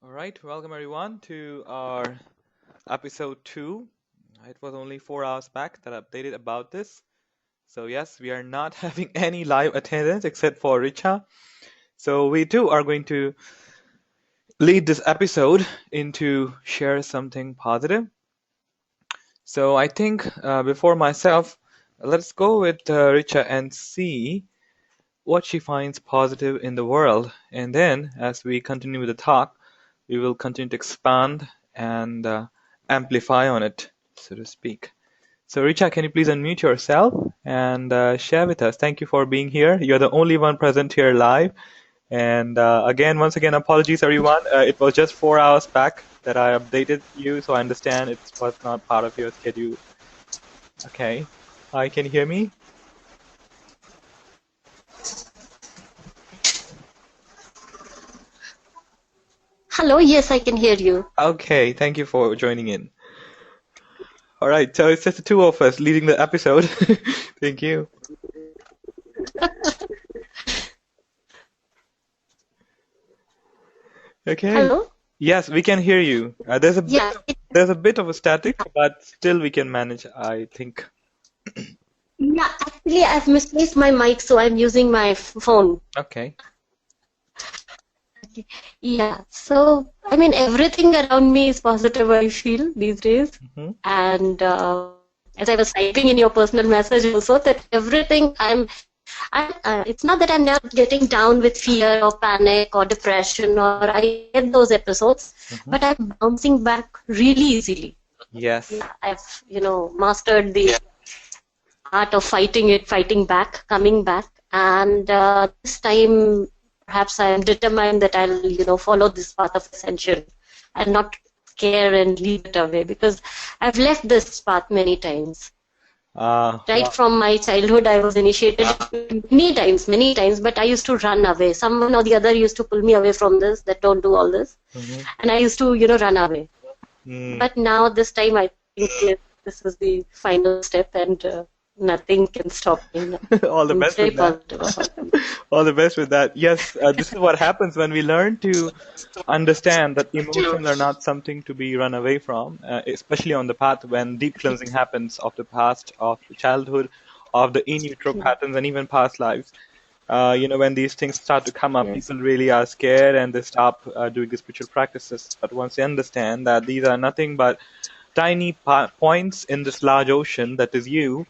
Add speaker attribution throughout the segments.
Speaker 1: All right, welcome everyone to our episode 2. It was only 4 hours back that I updated about this. So, yes, we are not having any live attendance except for Richa. So, we too are going to lead this episode into share something positive. So, I think before myself, let's go with Richa and see what she finds positive in the world. And then, as we continue with the talk, we will continue to expand and amplify on it, so to speak. So, Richa, can you please unmute yourself and share with us? Thank you for being here. You're the only one present here live. And again, once again, apologies, everyone. It was just 4 hours back that I updated you, so I understand it was not part of your schedule. Okay. Hi, can you hear me?
Speaker 2: Hello, yes, I can hear you.
Speaker 1: Okay, thank you for joining in. All right, so it's just the two of us leading the episode. Thank you. Okay.
Speaker 2: Hello?
Speaker 1: Yes, we can hear you.
Speaker 2: Yeah,
Speaker 1: There's a bit of a static, but still we can manage, I think.
Speaker 2: yeah, actually, I've misplaced my mic, so I'm using my phone.
Speaker 1: Okay.
Speaker 2: Yeah, so I mean, everything around me is positive, I feel these days.
Speaker 1: Hmm.
Speaker 2: And as I was typing in your personal message also, that everything it's not that I'm now getting down with fear or panic or depression or I get those episodes,
Speaker 1: Hmm.
Speaker 2: but I'm bouncing back really easily.
Speaker 1: Yes.
Speaker 2: Yeah, I've, mastered the art of fighting it, fighting back, coming back. And this time, perhaps I am determined that I'll, follow this path of ascension and not scare and leave it away because I've left this path many times. Right
Speaker 1: Wow.
Speaker 2: from my childhood, I was initiated many times, but I used to run away. Someone or the other used to pull me away from this, that don't do all this.
Speaker 1: Hmm.
Speaker 2: And I used to, run away.
Speaker 1: Mm.
Speaker 2: But now, this time, I think this is the final step, and nothing can stop me.
Speaker 1: All the
Speaker 2: I'm
Speaker 1: best
Speaker 2: very
Speaker 1: with that.
Speaker 2: positive about it.
Speaker 1: All the best with that. Yes, this is what happens when we learn to understand that emotions are not something to be run away from, especially on the path when deep cleansing happens of the past, of the childhood, of the in utero patterns, and even past lives. When these things start to come up,
Speaker 2: Yes.
Speaker 1: people really are scared and they stop doing the spiritual practices. But once they understand that these are nothing but tiny points in this large ocean that is you,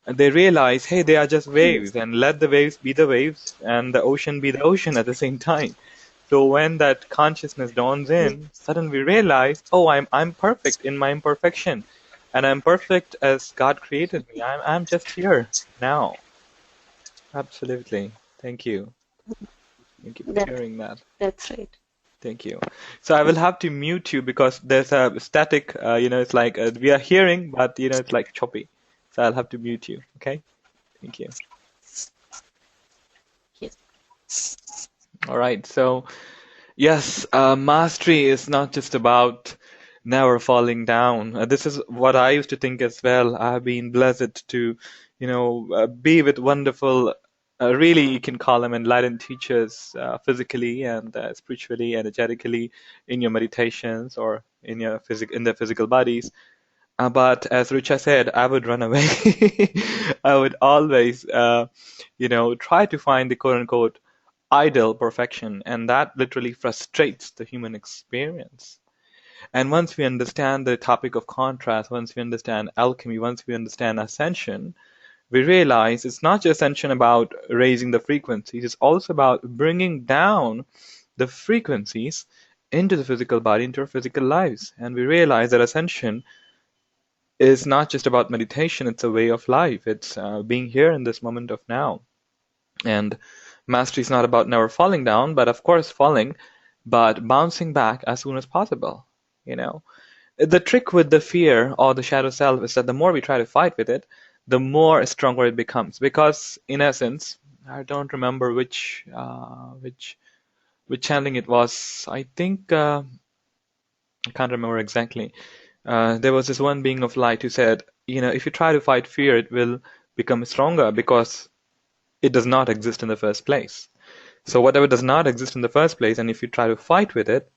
Speaker 1: and they realize, hey, they are just waves, and let the waves be the waves, and the ocean be the ocean at the same time. So when that consciousness dawns in, suddenly we realize, oh, I'm perfect in my imperfection, and I'm perfect as God created me. I'm just here now. Absolutely. Thank you. Thank you for
Speaker 2: That,
Speaker 1: sharing that.
Speaker 2: that's right.
Speaker 1: Thank you. So I will have to mute you because there's a static, it's like we are hearing, but it's like choppy. So I'll have to mute you. Okay? Thank you.
Speaker 2: Yes.
Speaker 1: All right. So yes, mastery is not just about never falling down. This is what I used to think as well. I have been blessed to, be with wonderful, really, you can call them enlightened teachers, physically and spiritually, energetically, in your meditations or in their physical bodies. But as Richa said, I would run away. I would always, try to find the quote unquote ideal perfection, and that literally frustrates the human experience. And once we understand the topic of contrast, once we understand alchemy, once we understand ascension, we realize it's not just ascension about raising the frequencies, it's also about bringing down the frequencies into the physical body, into our physical lives. And we realize that ascension is not just about meditation, it's a way of life. It's being here in this moment of now. And mastery is not about never falling down, but of course falling, but bouncing back as soon as possible. You know, the trick with the fear or the shadow self is that the more we try to fight with it, the more stronger it becomes. Because in essence, I don't remember which channeling it was. I think I can't remember exactly. There was this one being of light who said, if you try to fight fear, it will become stronger because it does not exist in the first place. So whatever does not exist in the first place, and if you try to fight with it,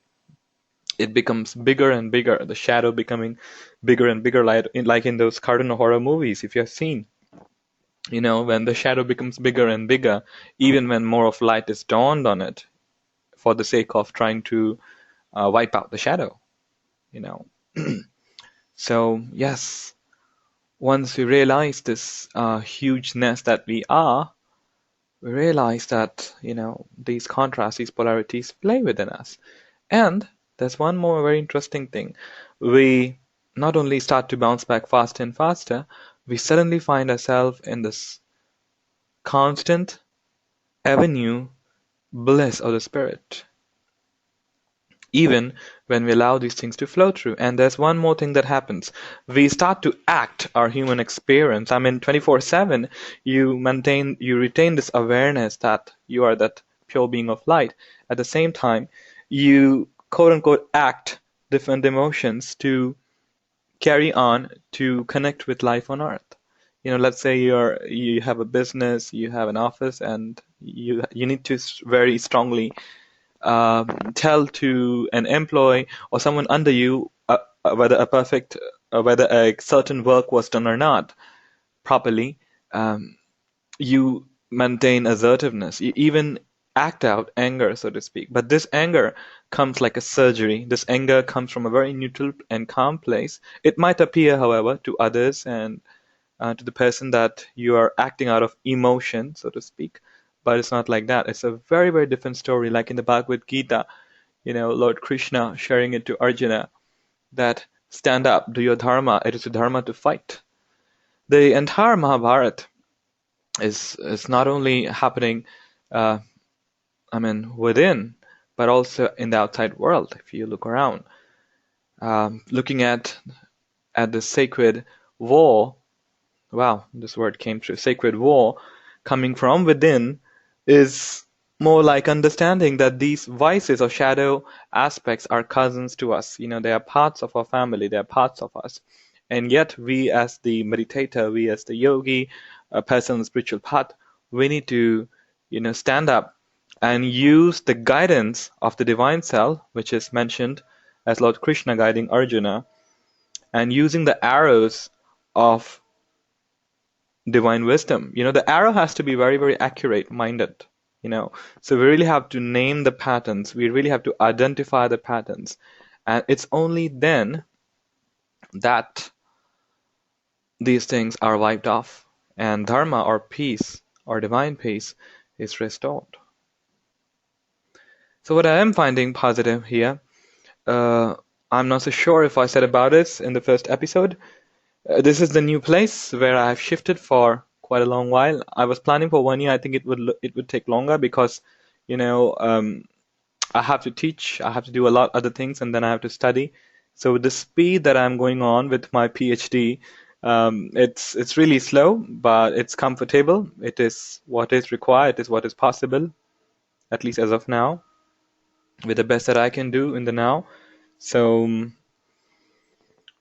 Speaker 1: it becomes bigger and bigger, the shadow becoming bigger and bigger, like in those cartoon horror movies, if you have seen. When the shadow becomes bigger and bigger, even when more of light is dawned on it, for the sake of trying to wipe out the shadow. You know. So yes, once we realize this hugeness that we are, we realize that these contrasts, these polarities play within us. And there's one more very interesting thing. We not only start to bounce back faster and faster, we suddenly find ourselves in this constant avenue bliss of the spirit, even when we allow these things to flow through. And there's one more thing that happens. We start to act our human experience. I mean, 24/7, you retain this awareness that you are that pure being of light. At the same time, you quote unquote act different emotions to carry on to connect with life on earth. Let's say you have a business, you have an office, and you need to very strongly tell to an employee or someone under you whether a certain work was done or not properly. You maintain assertiveness. You even act out anger, so to speak. But this anger comes like a surgery. This anger comes from a very neutral and calm place. It might appear, however, to others and to the person that you are acting out of emotion, so to speak. But it's not like that. It's a very, very different story. Like in the Bhagavad Gita, Lord Krishna sharing it to Arjuna that stand up, do your dharma. It is your dharma to fight. The entire Mahabharata is not only happening, within, but also in the outside world. If you look around, looking at the sacred war. Wow, this word came through. Sacred war coming from within is more like understanding that these vices or shadow aspects are cousins to us. They are parts of our family, they are parts of us. And yet we as the meditator, we as the yogi, a person on the spiritual path, we need to, stand up and use the guidance of the divine self, which is mentioned as Lord Krishna guiding Arjuna, and using the arrows of divine wisdom. The arrow has to be very, very accurate minded. So we really have to name the patterns. We really have to identify the patterns. And it's only then that these things are wiped off and dharma or peace or divine peace is restored. So what I am finding positive here, I'm not so sure if I said about this in the first episode. This is the new place where I have shifted for quite a long while. I was planning for 1 year. I think it would take longer because, I have to teach, I have to do a lot other things, and then I have to study. So with the speed that I'm going on with my PhD, it's really slow, but it's comfortable. It is what is required. It is what is possible, at least as of now, with the best that I can do in the now. So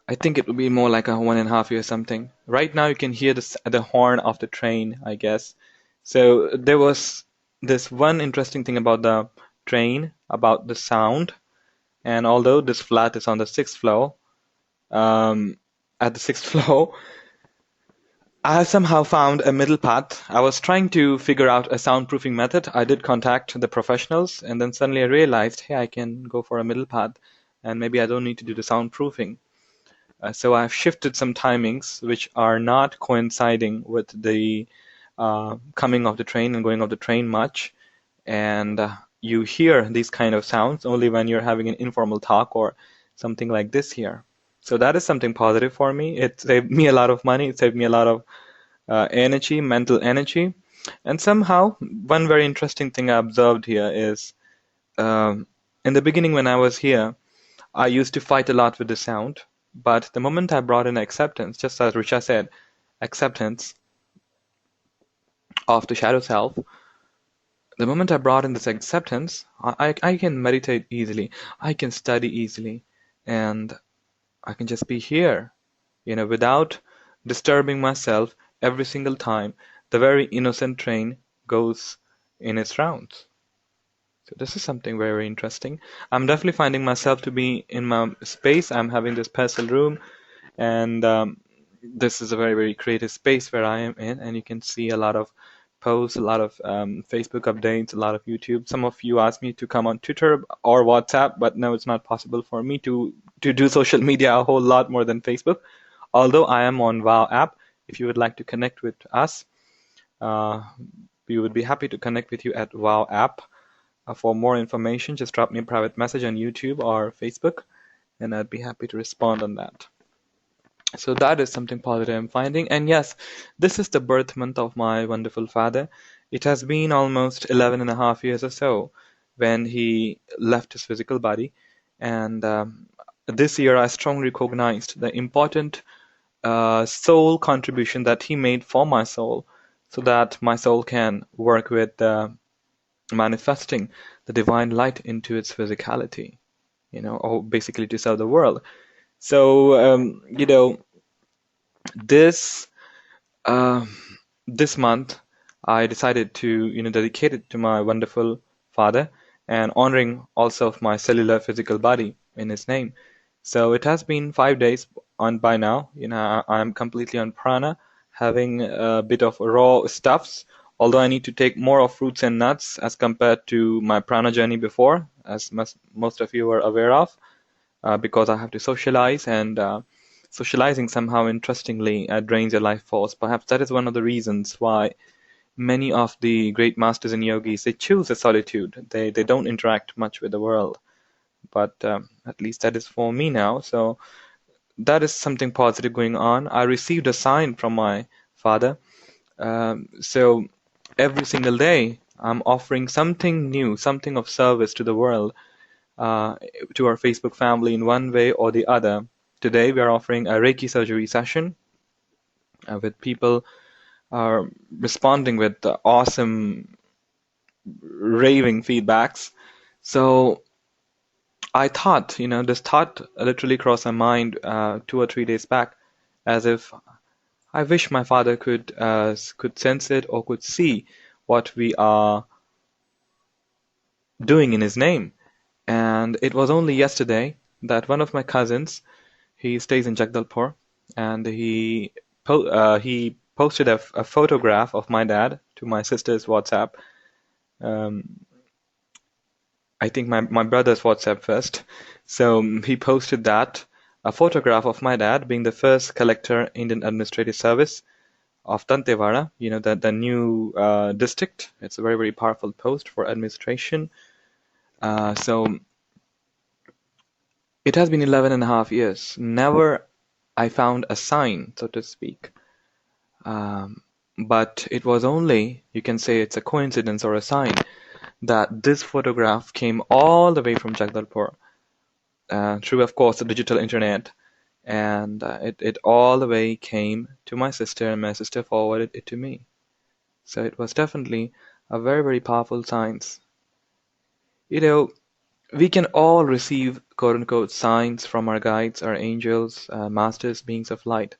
Speaker 1: I think it would be more like a 1.5 year something. Right now you can hear the horn of the train, I guess. So there was this one interesting thing about the train, about the sound. And although this flat is on the 6th floor, at the 6th floor, I somehow found a middle path. I was trying to figure out a soundproofing method. I did contact the professionals, and then suddenly I realized, hey, I can go for a middle path, and maybe I don't need to do the soundproofing. So I've shifted some timings which are not coinciding with the coming of the train and going of the train much. And you hear these kind of sounds only when you're having an informal talk or something like this here. So that is something positive for me. It saved me a lot of money. It saved me a lot of energy, mental energy. And somehow, one very interesting thing I observed here is in the beginning when I was here, I used to fight a lot with the sound. But the moment I brought in acceptance, just as Richa said, acceptance of the shadow self, the moment I brought in this acceptance, I can meditate easily, I can study easily, and I can just be here, without disturbing myself every single time the very innocent train goes in its rounds. So this is something very, very interesting. I'm definitely finding myself to be in my space. I'm having this pastel room, and this is a very, very creative space where I am in, and you can see a lot of posts, a lot of Facebook updates, a lot of YouTube. Some of you asked me to come on Twitter or WhatsApp, but no, it's not possible for me to do social media a whole lot more than Facebook. Although I am on Wow app, if you would like to connect with us, uh, we would be happy to connect with you at Wow app. For more information, just drop me a private message on YouTube or Facebook, and I'd be happy to respond on that. So that is something positive I'm finding. And yes, this is the birth month of my wonderful father. It has been almost 11 and a half years or so when he left his physical body. And this year, I strongly recognized the important soul contribution that he made for my soul so that my soul can work with manifesting the divine light into its physicality, or basically to serve the world. So, this uh, this month I decided to, dedicate it to my wonderful father and honoring also of my cellular physical body in his name. So it has been 5 days on by now. I'm completely on prana, having a bit of raw stuffs. Although I need to take more of fruits and nuts as compared to my prana journey before, as most of you are aware of, because I have to socialize, and socializing somehow interestingly drains your life force. Perhaps that is one of the reasons why many of the great masters and yogis, they choose a solitude. They don't interact much with the world. But at least that is for me now. So that is something positive going on. I received a sign from my father. So every single day, I'm offering something new, something of service to the world, uh, to our Facebook family in one way or the other. Today, we are offering a Reiki surgery session with people responding with awesome raving feedbacks. So I thought, this thought literally crossed my mind 2 or 3 days back, as if I wish my father could sense it or could see what we are doing in his name. And it was only yesterday that one of my cousins, he stays in Jagdalpur, and he posted a photograph of my dad to my sister's WhatsApp. Um, I think my brother's WhatsApp first. So he posted that a photograph of my dad being the first collector Indian Administrative Service of Dantewada, the new district. It's a very, very powerful post for administration. So it has been 11 and a half years. Never I found a sign, so to speak. But it was only, you can say it's a coincidence or a sign, that this photograph came all the way from Jagdalpur, through, of course, the digital internet. And it all the way came to my sister, and my sister forwarded it to me. So it was definitely a very, very powerful signs. You know, we can all receive quote unquote signs from our guides, our angels, masters, beings of light.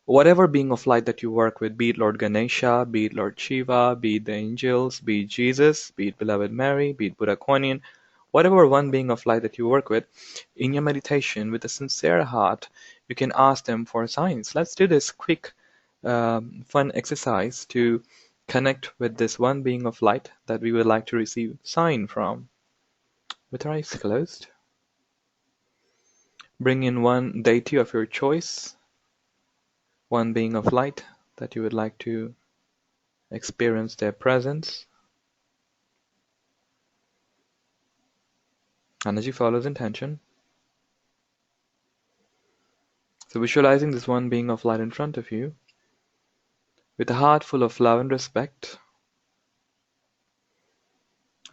Speaker 1: Whatever being of light that you work with, be it Lord Ganesha, be it Lord Shiva, be it the angels, be it Jesus, be it beloved Mary, be it Buddha Kuan Yin, whatever one being of light that you work with, in your meditation with a sincere heart, you can ask them for signs. Let's do this quick, fun exercise to connect with this one being of light that we would like to receive sign from. With our eyes closed, bring in one deity of your choice, one being of light that you would like to experience their presence. Energy follows intention. So visualizing this one being of light in front of you, with a heart full of love and respect,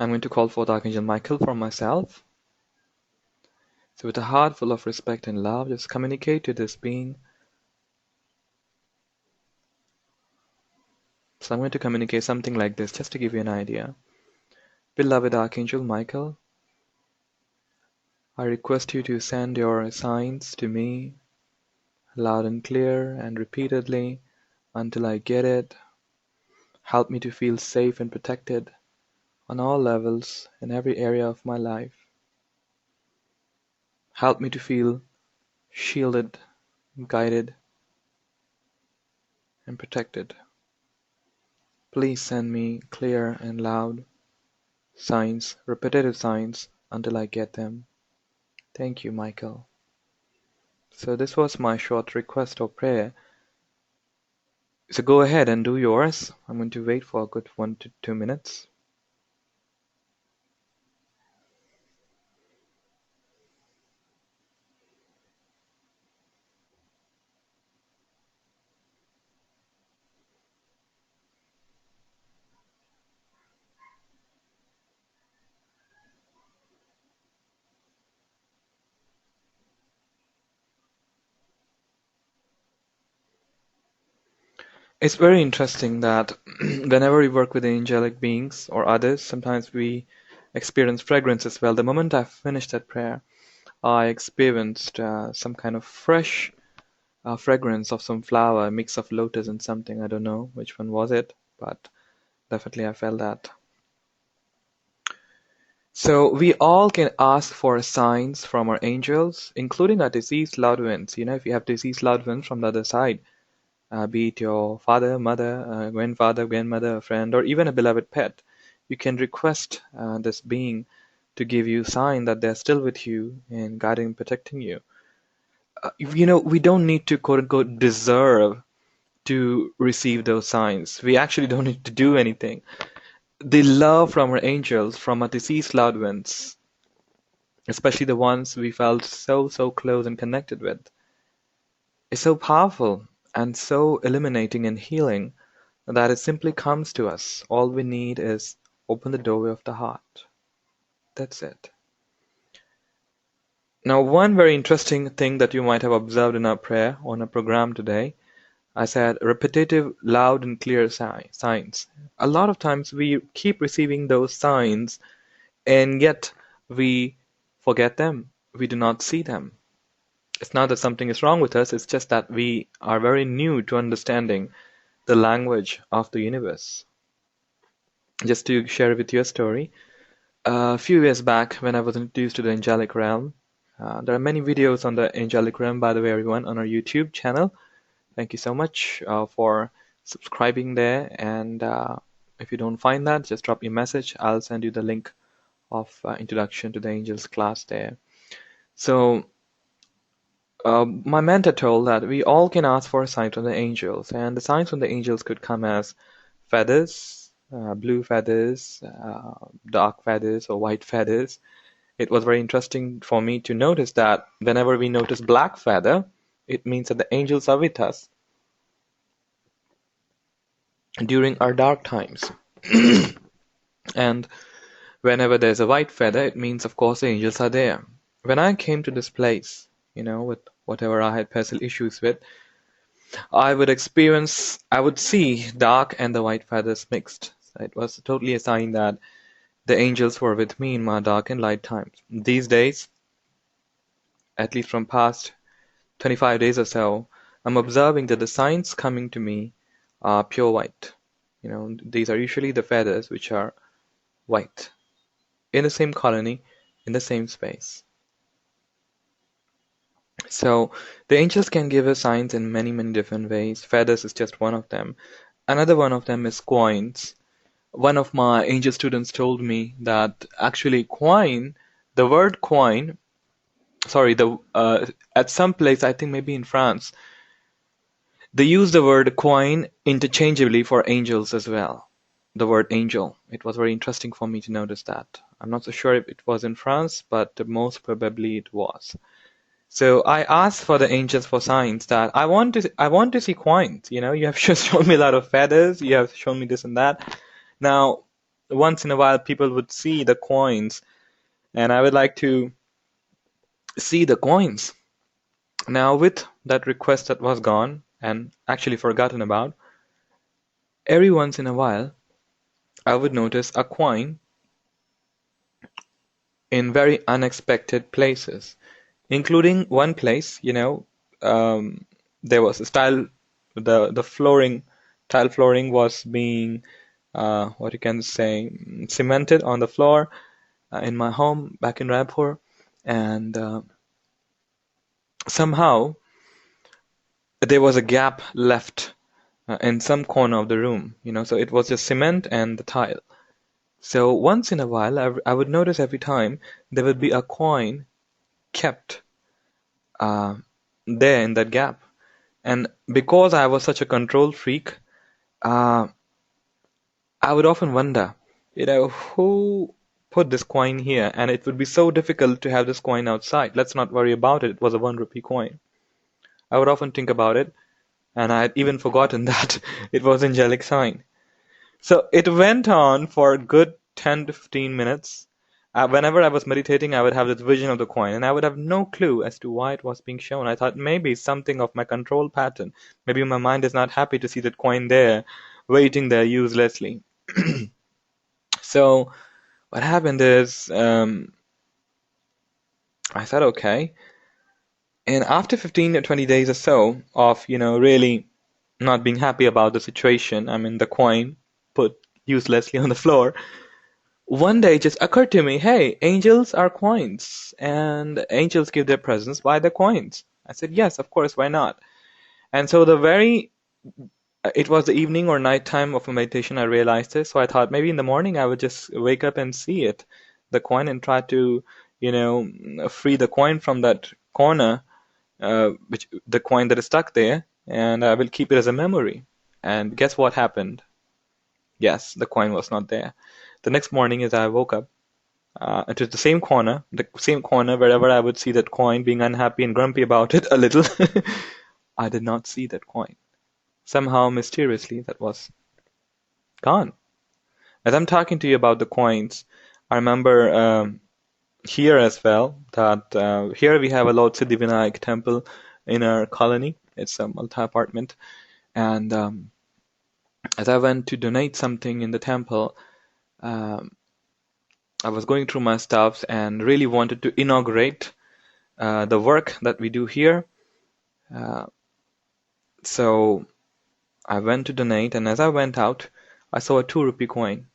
Speaker 1: I'm going to call forth Archangel Michael for myself. So with a heart full of respect and love, just communicate to this being. So I'm going to communicate something like this, just to give you an idea. Beloved Archangel Michael, I request you to send your signs to me loud and clear and repeatedly until I get it. Help me to feel safe and protected on all levels, in every area of my life. Help me to feel shielded, guided, and protected. Please send me clear and loud signs, repetitive signs, until I get them. Thank you, Michael. So this was my short request or prayer. So go ahead and do yours. I'm going to wait for a good 1 to 2 minutes. It's very interesting that whenever we work with angelic beings or others, sometimes we experience fragrance as well. The moment I finished that prayer, I experienced some kind of fresh fragrance of some flower, a mix of lotus and something. I don't know which one was it, but definitely I felt that. So we all can ask for signs from our angels, including our deceased loved ones. You know, if you have deceased loved ones from the other side, be it your father, mother, grandfather, grandmother, a friend, or even a beloved pet, you can request this being to give you a sign that they're still with you and guiding and protecting you. You know, we don't need to quote unquote deserve to receive those signs. We actually don't need to do anything. The love from our angels, from our deceased loved ones, especially the ones we felt so close and connected with, is so powerful and so illuminating and healing that it simply comes to us. All we need is open the doorway of the heart. That's it. Now, one very interesting thing that you might have observed in our prayer on our program today, I said repetitive, loud, and clear signs. A lot of times we keep receiving those signs and yet we forget them. We do not see them. It's not that something is wrong with us, it's just that we are very new to understanding the language of the universe. Just to share with you a story, a few years back when I was introduced to the angelic realm, there are many videos on the angelic realm, by the way, everyone, on our YouTube channel. Thank you so much for subscribing there. And if you don't find that, just drop me a message. I'll send you the link of introduction to the angels class there. So my mentor told that we all can ask for a sign from the angels, and the signs from the angels could come as feathers, blue feathers, dark feathers, or white feathers. It was very interesting for me to notice that whenever we notice black feather, it means that the angels are with us during our dark times. And whenever there's a white feather, it means, of course, the angels are there. When I came to this place, you know, with whatever I had personal issues with, I would see dark and the white feathers mixed. It was totally a sign that the angels were with me in my dark and light times. These days, at least from past 25 days or so, I'm observing that the signs coming to me are pure white. You know, these are usually the feathers which are white, in the same colony, in the same space. So the angels can give us signs in many different ways. Feathers is just one of them. Another one of them is coins. One of my angel students told me that actually the word coin, at some place, I think maybe in France, they use the word coin interchangeably for angels as well. The word angel. It was very interesting for me to notice that. I'm not so sure if it was in France, but most probably it was. So I asked for the angels for signs that I want to see coins. You know, you have just shown me a lot of feathers, you have shown me this and that. Now, once in a while people would see the coins, and I would like to see the coins. Now, with that request that was gone and actually forgotten about, every once in a while I would notice a coin in very unexpected places, including one place, you know, there was a tile flooring was being what you can say, cemented on the floor in my home back in Raipur, and somehow there was a gap left in some corner of the room, so it was just cement and the tile. So once in a while, I would notice every time there would be a coin kept uh, there in that gap. And because I was such a control freak, uh, I would often wonder, who put this coin here? And it would be so difficult to have this coin outside. Let's not worry about it. It was a 1 rupee coin. I would often think about it, and I had even forgotten that it was angelic sign. So it went on for a good 10 to 15 minutes. Whenever I was meditating, I would have this vision of the coin, and I would have no clue as to why it was being shown. I thought maybe something of my control pattern. Maybe my mind is not happy to see that coin there, waiting there uselessly. So what happened is, I thought, okay. And after 15 or 20 days or so of, really not being happy about the situation, I mean, the coin put uselessly on the floor, one day it just occurred to me, hey, angels are coins, and angels give their presents by the coins. I said, yes, of course, why not? And so it was the evening or night time of a meditation, I realized this. So I thought maybe in the morning I would just wake up and see it, the coin, and try to, free the coin from that corner, which the coin that is stuck there, and I will keep it as a memory. And guess what happened? Yes, the coin was not there. The next morning, as I woke up, it was the same corner wherever I would see that coin, being unhappy and grumpy about it a little. I did not see that coin. Somehow, mysteriously, that was gone. As I'm talking to you about the coins, I remember here as well that here we have a Lord Siddhivinayak temple in our colony. It's a multi-apartment. And as I went to donate something in the temple, um, I was going through my stuffs and really wanted to inaugurate the work that we do here. Uh, so I went to donate, and as I went out, I saw a 2 rupee coin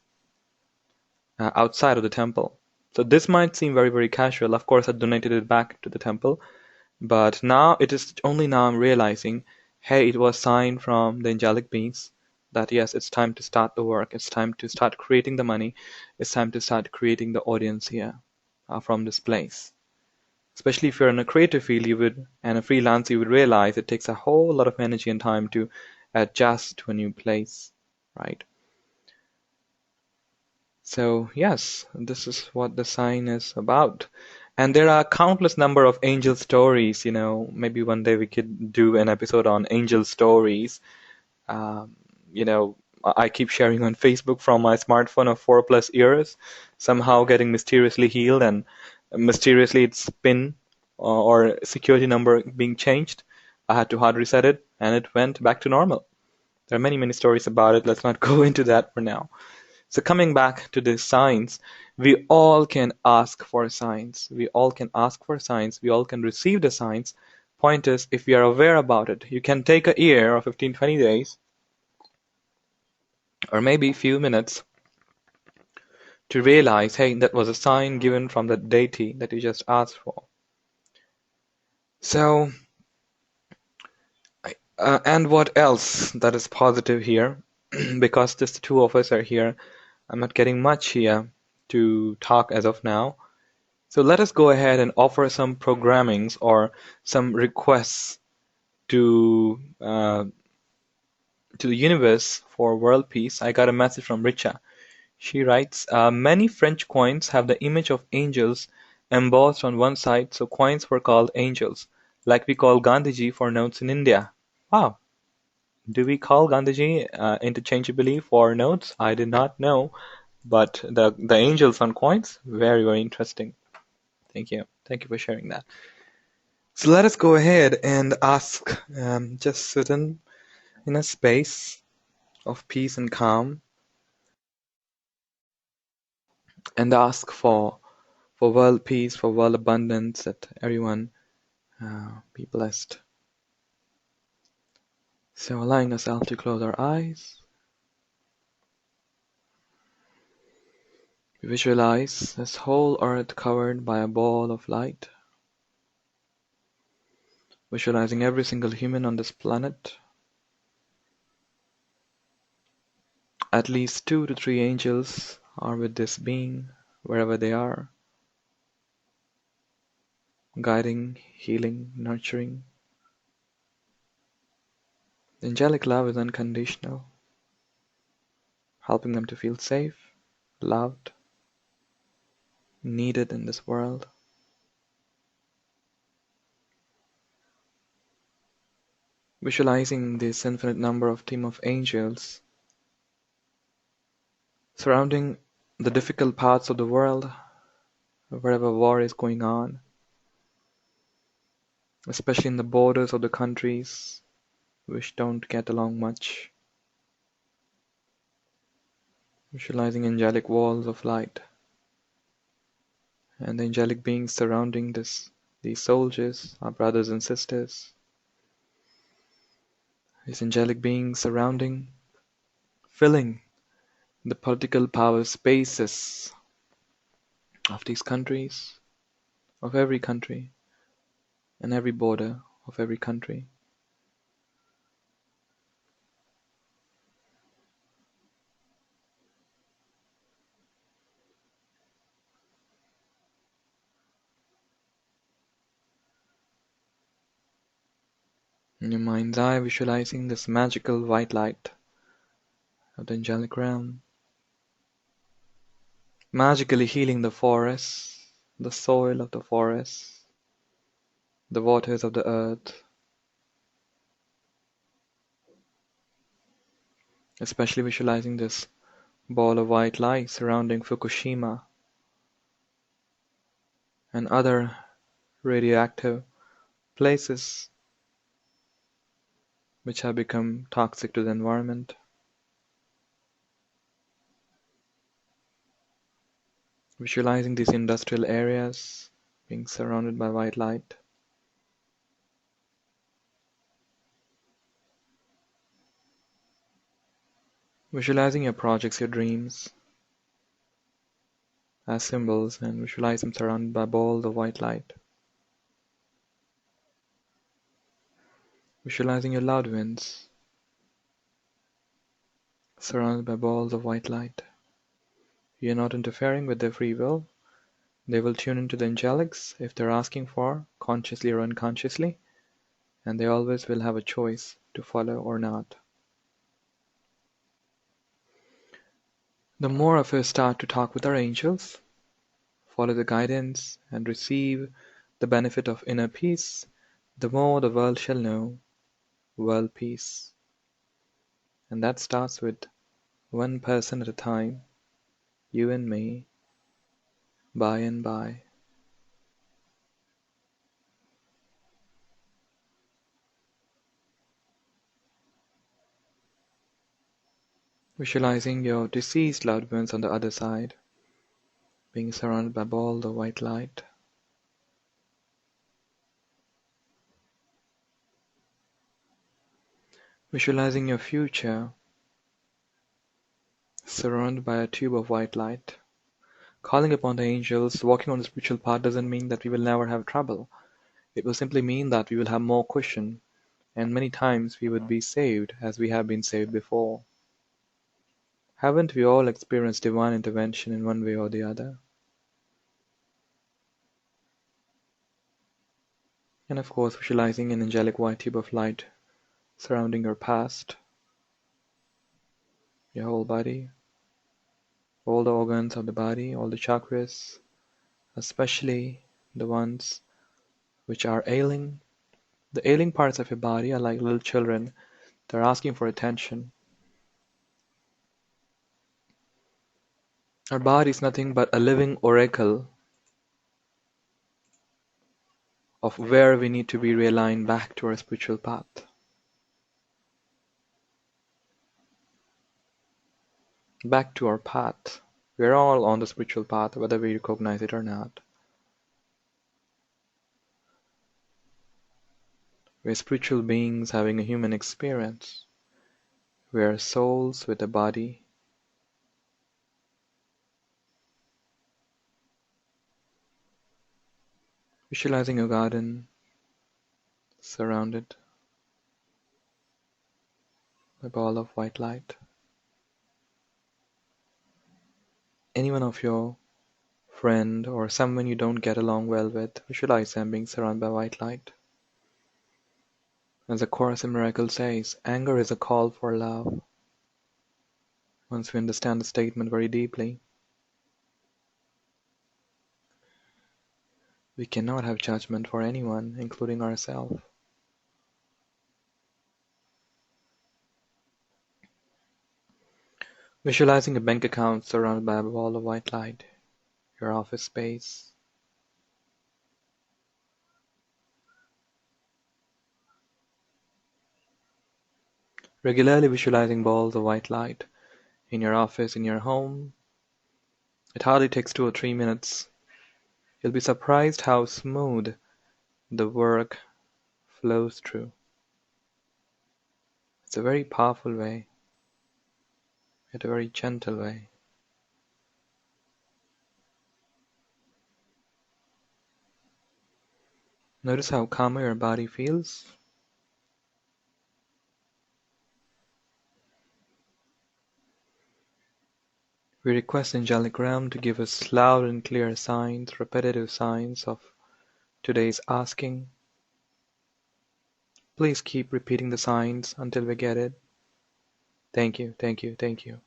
Speaker 1: outside of the temple. So this might seem very, very casual. Of course, I donated it back to the temple, but now it is only now I'm realizing, hey, it was a sign from the angelic beings that yes, it's time to start the work. It's time to start creating the money. It's time to start creating the audience here from this place. Especially if you're in a creative field, and a freelance, you would realize it takes a whole lot of energy and time to adjust to a new place, right? So yes, this is what the sign is about. And there are countless number of angel stories, maybe one day we could do an episode on angel stories. Um, I keep sharing on Facebook from my smartphone of 4+ years, somehow getting mysteriously healed and mysteriously its PIN or security number being changed. I had to hard reset it and it went back to normal. There are many, many stories about it. Let's not go into that for now. So coming back to the signs, we all can ask for signs. We all can ask for signs. We all can receive the signs. Point is, if we are aware about it, you can take a year or 15, 20 days, or maybe a few minutes to realize, hey, that was a sign given from the deity that you just asked for. So, and what else that is positive here? Because just the two of us are here, I'm not getting much here to talk as of now. So let us go ahead and offer some programmings or some requests to the universe for world peace. I got a message from Richa. She writes, many French coins have the image of angels embossed on one side, so coins were called angels, like we call Gandhiji for notes in India. Wow. Do we call Gandhiji interchangeably for notes? I did not know, but the angels on coins, very, very interesting. Thank you. Thank you for sharing that. So let us go ahead and ask, just sit in a space of peace and calm and ask for world peace, for world abundance, that everyone be blessed. So allowing ourselves to close our eyes. Visualize this whole earth covered by a ball of light, visualizing every single human on this planet. At least 2 to 3 angels are with this being wherever they are, guiding, healing, nurturing. The angelic love is unconditional, helping them to feel safe, loved, needed in this world. Visualizing this infinite number of team of angels surrounding the difficult parts of the world, wherever war is going on, especially in the borders of the countries which don't get along much. Visualizing angelic walls of light and the angelic beings surrounding these soldiers, our brothers and sisters. These angelic beings surrounding, filling the political power spaces of these countries, of every country, and every border of every country. In your mind's eye, visualizing this magical white light of the angelic realm, magically healing the forests, the soil of the forests, the waters of the earth, especially visualizing this ball of white light surrounding Fukushima and other radioactive places which have become toxic to the environment. Visualizing these industrial areas being surrounded by white light. Visualizing your projects, your dreams as symbols, and visualize them surrounded by balls of white light. Visualizing your loved ones surrounded by balls of white light. You're not interfering with their free will. They will tune into the angelics if they're asking for, consciously or unconsciously, and they always will have a choice to follow or not. The more of us start to talk with our angels, follow the guidance, and receive the benefit of inner peace, the more the world shall know world peace. And that starts with one person at a time, you and me, by and by. Visualizing your deceased loved ones on the other side, being surrounded by balls of white light. Visualizing your future, surrounded by a tube of white light. Calling upon the angels, walking on the spiritual path doesn't mean that we will never have trouble. It will simply mean that we will have more cushion, and many times we would be saved as we have been saved before. Haven't we all experienced divine intervention in one way or the other? And of course, visualizing an angelic white tube of light surrounding your past, your whole body, all the organs of the body, all the chakras, especially the ones which are ailing. The ailing parts of your body are like little children. They're asking for attention. Our body is nothing but a living oracle of where we need to be realigned back to our spiritual path. Back to our path. We're all on the spiritual path, whether we recognize it or not. We're spiritual beings having a human experience. We are souls with a body. Visualizing a garden surrounded by a ball of white light. Any one of your friend or someone you don't get along well with, visualize them being surrounded by white light. As the Course in Miracles says, anger is a call for love. Once we understand the statement very deeply, we cannot have judgment for anyone, including ourselves. Visualizing a bank account surrounded by a wall of white light, your office space. Regularly visualizing balls of white light in your office, in your home. It hardly takes 2 or 3 minutes. You'll be surprised how smooth the work flows through. It's a very powerful way, yet a very gentle way. Notice how calmer your body feels. We request Angelic Realm to give us loud and clear signs, repetitive signs of today's asking. Please keep repeating the signs until we get it. Thank you, thank you, thank you.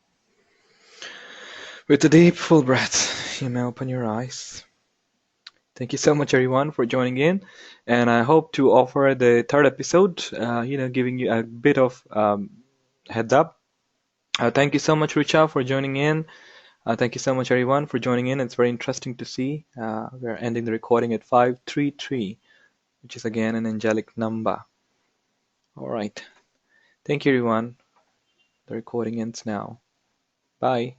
Speaker 1: With a deep, full breath, you may open your eyes. Thank you so much, everyone, for joining in, and I hope to offer the third episode, giving you a bit of heads up. Thank you so much, Richa, for joining in. Thank you so much, everyone, for joining in. It's very interesting to see. We're ending the recording at 533, which is again an angelic number. All right. Thank you, everyone. The recording ends now. Bye.